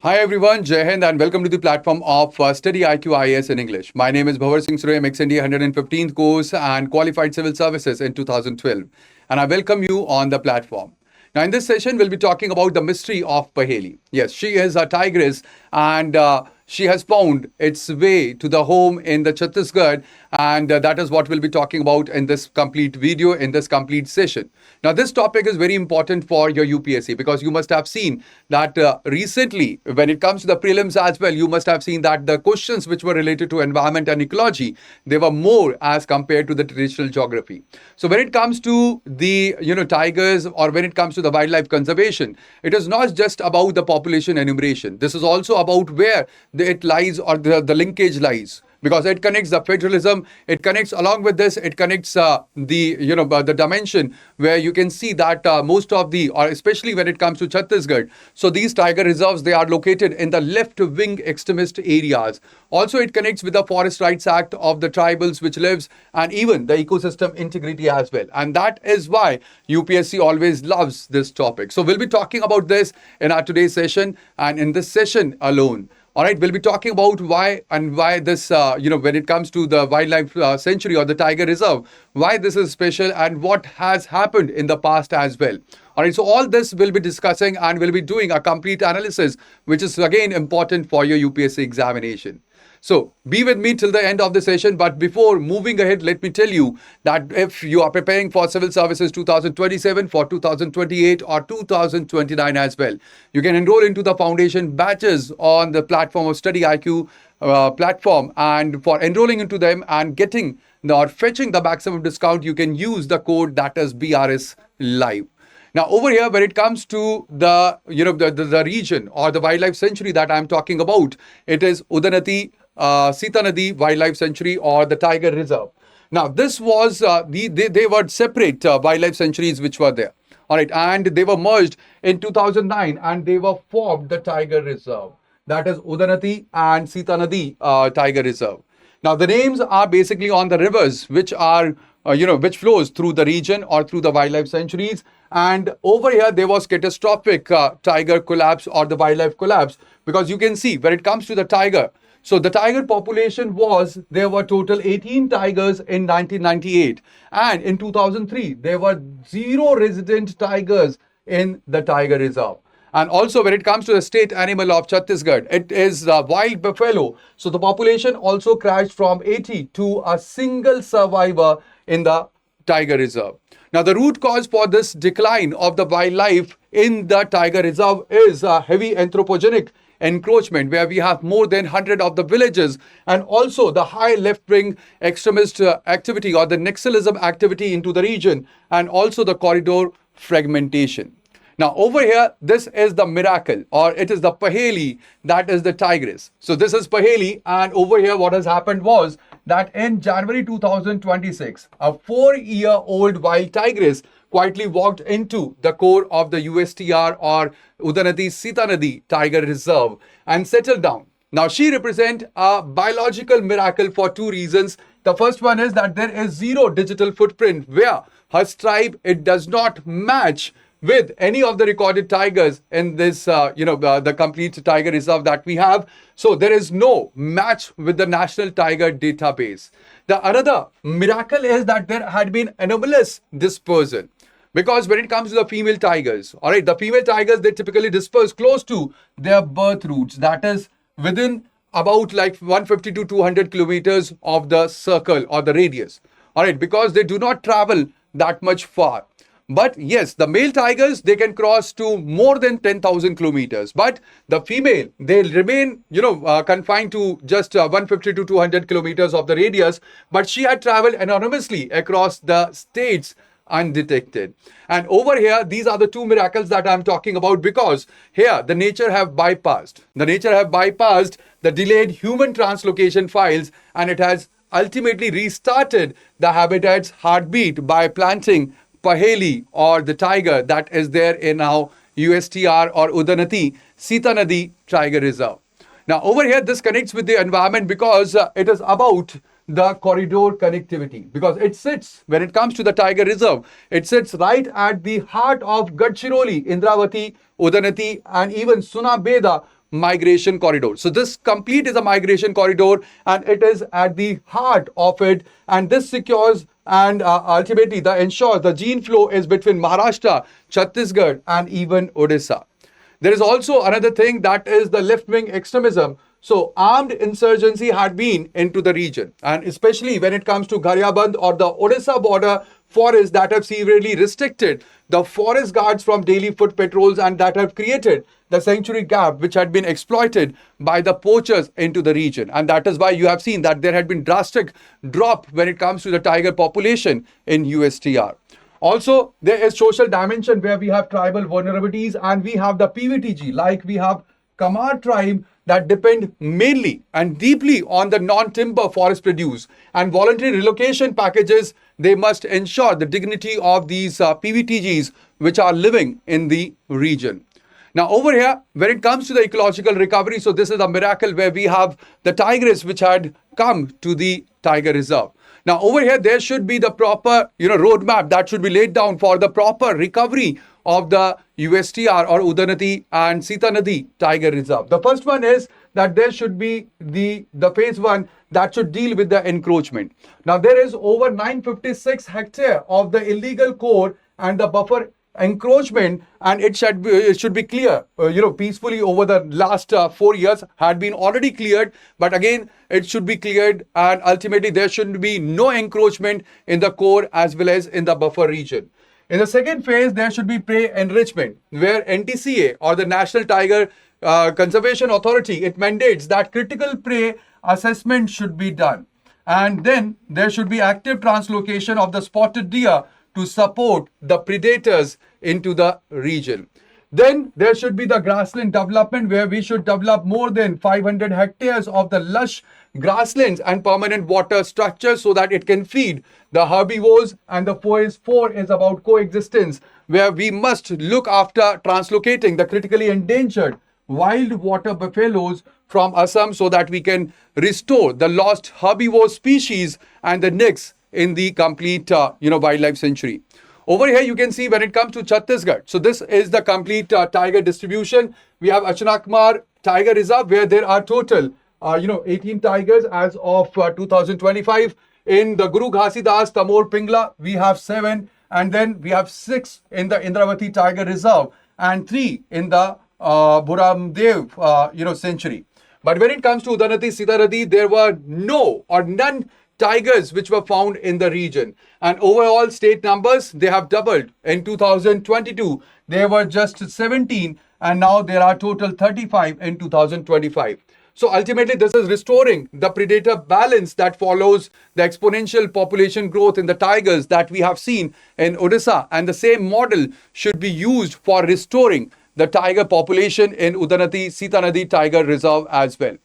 Hi everyone, Jai Hind and welcome to the platform of Study IQ IAS in English. My name is Bhavar Singh Surya, MXND 115th course and qualified civil services in 2012. And I welcome you on the platform. Now in this session, we'll be talking about the mystery of Paheli. Yes, she is a tigress and she has found its way to the home in the Chhattisgarh, and that is what we'll be talking about in this complete video, in this complete session. Now, this topic is very important for your UPSC because you must have seen that recently, when it comes to the prelims as well, you must have seen that the questions which were related to environment and ecology, they were more as compared to the traditional geography. So, when it comes to the tigers, or when it comes to the wildlife conservation, it is not just about the population enumeration. This is also about where it lies, or the linkage lies, because it connects the federalism. It connects, along with this, it connects the dimension where you can see that most of the, or especially when it comes to Chhattisgarh, so these tiger reserves, they are located in the left wing extremist areas. Also, it connects with the Forest Rights Act of the tribals which lives, and even the ecosystem integrity as well. And that is why UPSC always loves this topic. So we'll be talking about this in our today's session, and in this session alone. All right, we'll be talking about why this, when it comes to the wildlife sanctuary or the tiger reserve, why this is special and what has happened in the past as well. All right, so all this we'll be discussing, and we'll be doing a complete analysis, which is again important for your UPSC examination. So be with me till the end of the session. But before moving ahead, let me tell you that if you are preparing for Civil Services 2027, for 2028 or 2029 as well, you can enroll into the foundation batches on the platform of Study IQ platform. And for enrolling into them and getting or fetching the maximum discount, you can use the code that is BRS Live. Now, over here, when it comes to the region or the wildlife sanctuary that I'm talking about, it is Udanati Sita Nadi Wildlife Sanctuary, or the Tiger Reserve. Now, this was they were separate wildlife sanctuaries which were there. All right, and they were merged in 2009, and they were formed the Tiger Reserve. That is Udanati and Sita Nadi Tiger Reserve. Now, the names are basically on the rivers which are which flows through the region or through the wildlife sanctuaries. And over here, there was catastrophic tiger collapse or the wildlife collapse, because you can see when it comes to the tiger. So the tiger population was, there were total 18 tigers in 1998. And in 2003, there were 0 resident tigers in the tiger reserve. And also, when it comes to the state animal of Chhattisgarh, it is wild buffalo. So the population also crashed from 80 to a single survivor in the tiger reserve. Now, the root cause for this decline of the wildlife in the tiger reserve is a heavy anthropogenic encroachment, where we have more than 100 of the villages, and also the high left-wing extremist activity or the Naxalism activity into the region, and also the corridor fragmentation. Now, over here, this is the miracle, or it is the Paheli, that is the tigress. So this is Paheli, and over here what has happened was that in January 2026, a 4-year-old wild tigress quietly walked into the core of the USTR, or Udanati Sita Nadi Tiger Reserve, and settled down. Now, she represents a biological miracle for 2 reasons. The first one is that there is 0 digital footprint, where her stripe, it does not match with any of the recorded tigers in this, the complete tiger reserve that we have. So there is no match with the National Tiger Database. The another miracle is that there had been anomalous dispersion. Because when it comes to the female tigers, all right, the female tigers, they typically disperse close to their birth routes. That is within about like 150 to 200 kilometers of the circle or the radius. All right, because they do not travel that much far. But yes, the male tigers, they can cross to more than 10,000 kilometers. But the female, they remain, confined to just 150 to 200 kilometers of the radius. But she had traveled anonymously across the states undetected. And over here, these are the 2 miracles that I'm talking about, because here the nature have bypassed. The nature have bypassed the delayed human translocation files, and it has ultimately restarted the habitat's heartbeat by planting Paheli, or the tiger, that is there in now USTR or Udanati Sita Nadi Tiger Reserve. Now, over here, this connects with the environment because it is about the corridor connectivity, because it sits, when it comes to the tiger reserve, it sits right at the heart of Gadchiroli, Indravati, Udanati, and even Sunabeda, migration corridor. So this complete is a migration corridor, and it is at the heart of it, and this secures and ultimately the ensures the gene flow is between Maharashtra, Chhattisgarh, and even Odisha. There is also another thing, that is the left-wing extremism. So armed insurgency had been into the region, and especially when it comes to Gharyaband or the Odisha border forests that have severely restricted the forest guards from daily foot patrols, and that have created the sanctuary gap which had been exploited by the poachers into the region. And that is why you have seen that there had been drastic drop when it comes to the tiger population in USTR. Also, there is social dimension where we have tribal vulnerabilities, and we have the PVTG, like we have Kamar tribe that depend mainly and deeply on the non-timber forest produce, and voluntary relocation packages, they must ensure the dignity of these PVTGs which are living in the region. Now over here, when it comes to the ecological recovery, so this is a miracle where we have the tigress which had come to the tiger reserve. Now over here, there should be the proper, roadmap that should be laid down for the proper recovery of the USTR or Udanati and Sita Nadi Tiger Reserve. The first one is that there should be the phase one that should deal with the encroachment. Now there is over 956 hectare of the illegal core and the buffer encroachment, and it should be clear peacefully over the last 4 years had been already cleared, but again it should be cleared, and ultimately there should be no encroachment in the core as well as in the buffer region. In the second phase, there should be prey enrichment, where NTCA or the National Tiger Conservation Authority, it mandates that critical prey assessment should be done, and then there should be active translocation of the spotted deer to support the predators into the region. Then there should be the grassland development, where we should develop more than 500 hectares of the lush grasslands and permanent water structures so that it can feed the herbivores. And the phase 4 is about coexistence, where we must look after translocating the critically endangered wild water buffaloes from Assam so that we can restore the lost herbivore species and the nicks in the complete wildlife sanctuary. Over here you can see when it comes to Chhattisgarh, so this is the complete tiger distribution. We have Achanakmar Tiger Reserve, where there are total 18 tigers as of 2025. In the Guru Ghasidas Tamor Pingla, we have 7, and then we have 6 in the Indravati Tiger Reserve and 3 in the Buramdev sanctuary. But when it comes to Udanati Sita Nadi, there were no or none tigers which were found in the region, and overall state numbers, they have doubled. In 2022 there were just 17, and now there are total 35 in 2025. So ultimately this is restoring the predator balance that follows the exponential population growth in the tigers that we have seen in Odisha, and the same model should be used for restoring the tiger population in Udanati Sita Nadi Tiger Reserve as well.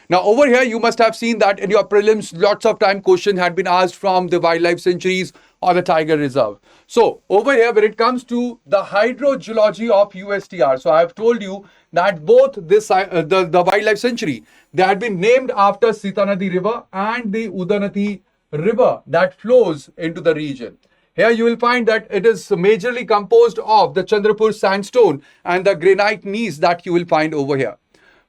Now over here, you must have seen that in your prelims, lots of time question had been asked from the wildlife sanctuaries or the tiger reserve. So over here, when it comes to the hydrogeology of USTR, so I have told you that both this the wildlife sanctuary, they had been named after Sita Nadi River and the Udanati River that flows into the region. Here you will find that it is majorly composed of the Chandrapur sandstone and the granite gneiss that you will find over here.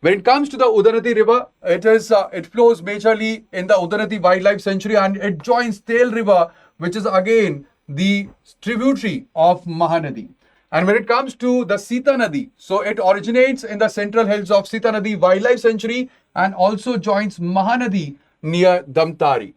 When it comes to the Udanati River, it flows majorly in the Udanati Wildlife Sanctuary, and it joins Tel River, which is again the tributary of Mahanadi. And when it comes to the Sita Nadi, so it originates in the central hills of Sita Nadi Wildlife Sanctuary and also joins Mahanadi near Damtari.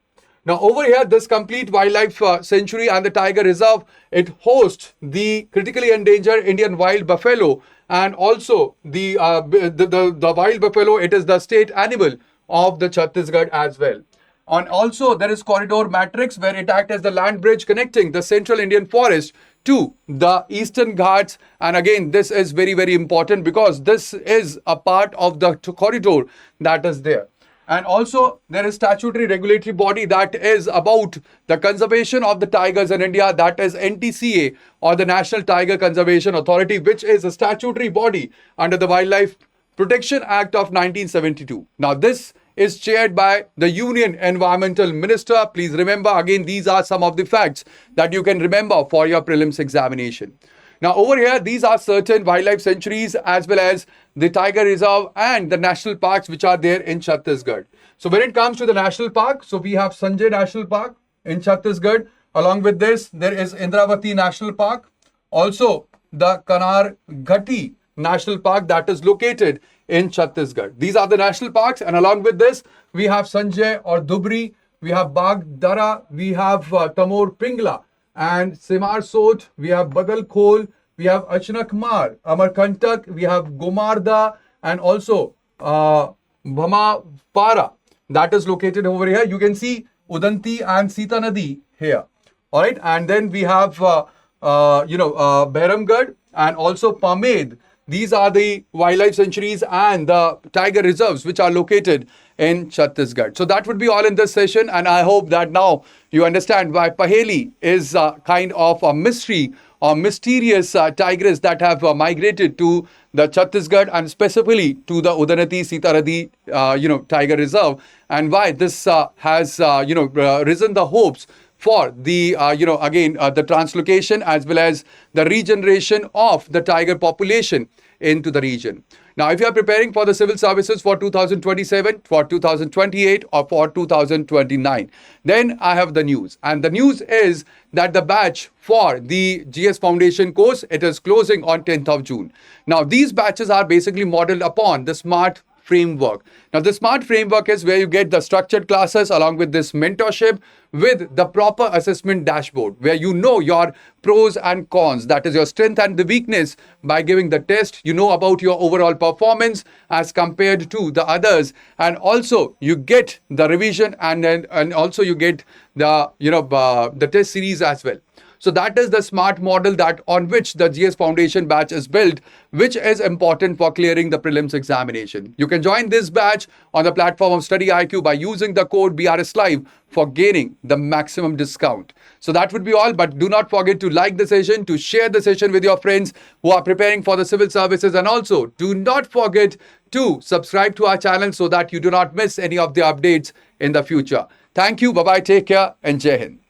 Now over here, this complete wildlife sanctuary and the tiger reserve, it hosts the critically endangered Indian wild buffalo, and also the wild buffalo, it is the state animal of the Chhattisgarh as well. And also there is corridor matrix, where it acts as the land bridge connecting the central Indian forest to the eastern Ghats. And again, this is very, very important because this is a part of the corridor that is there. And also there is statutory regulatory body that is about the conservation of the tigers in India, that is NTCA or the National Tiger Conservation Authority, which is a statutory body under the Wildlife Protection Act of 1972. Now this is chaired by the Union Environmental Minister. Please remember, again, these are some of the facts that you can remember for your prelims examination. Now, over here, these are certain wildlife sanctuaries as well as the tiger reserve and the national parks which are there in Chhattisgarh. So, when it comes to the national park, so we have Sanjay National Park in Chhattisgarh. Along with this, there is Indravati National Park. Also, the Kanar Ghati National Park that is located in Chhattisgarh. These are the national parks, and along with this, we have Sanjay or Dubri, we have Bagh Dara, we have Tamor Pingla, and Simar Sot, we have Badal Khol, we have Achanak Mar, Amarkantak, we have Gomarda, and also Bhama Para that is located over here. You can see Udanti and Sita Nadi here. All right, and then we have Behramgarh and also Pamed. These are the wildlife sanctuaries and the tiger reserves which are located in Chhattisgarh. So that would be all in this session, and I hope that now you understand why Paheli is kind of a mystery or mysterious tigers that have migrated to the Chhattisgarh and specifically to the Udanati Sitaradi tiger reserve, and why this has risen the hopes for the the translocation as well as the regeneration of the tiger population into the region. Now, if you are preparing for the civil services for 2027, for 2028, or for 2029, then I have the news. And the news is that the batch for the GS Foundation course, it is closing on 10th of June. Now, these batches are basically modeled upon the SMART framework. Now, the SMART framework is where you get the structured classes along with this mentorship with the proper assessment dashboard, where you know your pros and cons, that is your strength and the weakness. By giving the test, you know about your overall performance as compared to the others, and also you get the revision and also you get the test series as well. So that is the SMART model that on which the GS Foundation batch is built, which is important for clearing the prelims examination. You can join this batch on the platform of Study IQ by using the code BRS Live for gaining the maximum discount. So that would be all, but do not forget to like the session, to share the session with your friends who are preparing for the civil services, and also do not forget to subscribe to our channel so that you do not miss any of the updates in the future. Thank you, bye-bye, take care, and Jai Hind.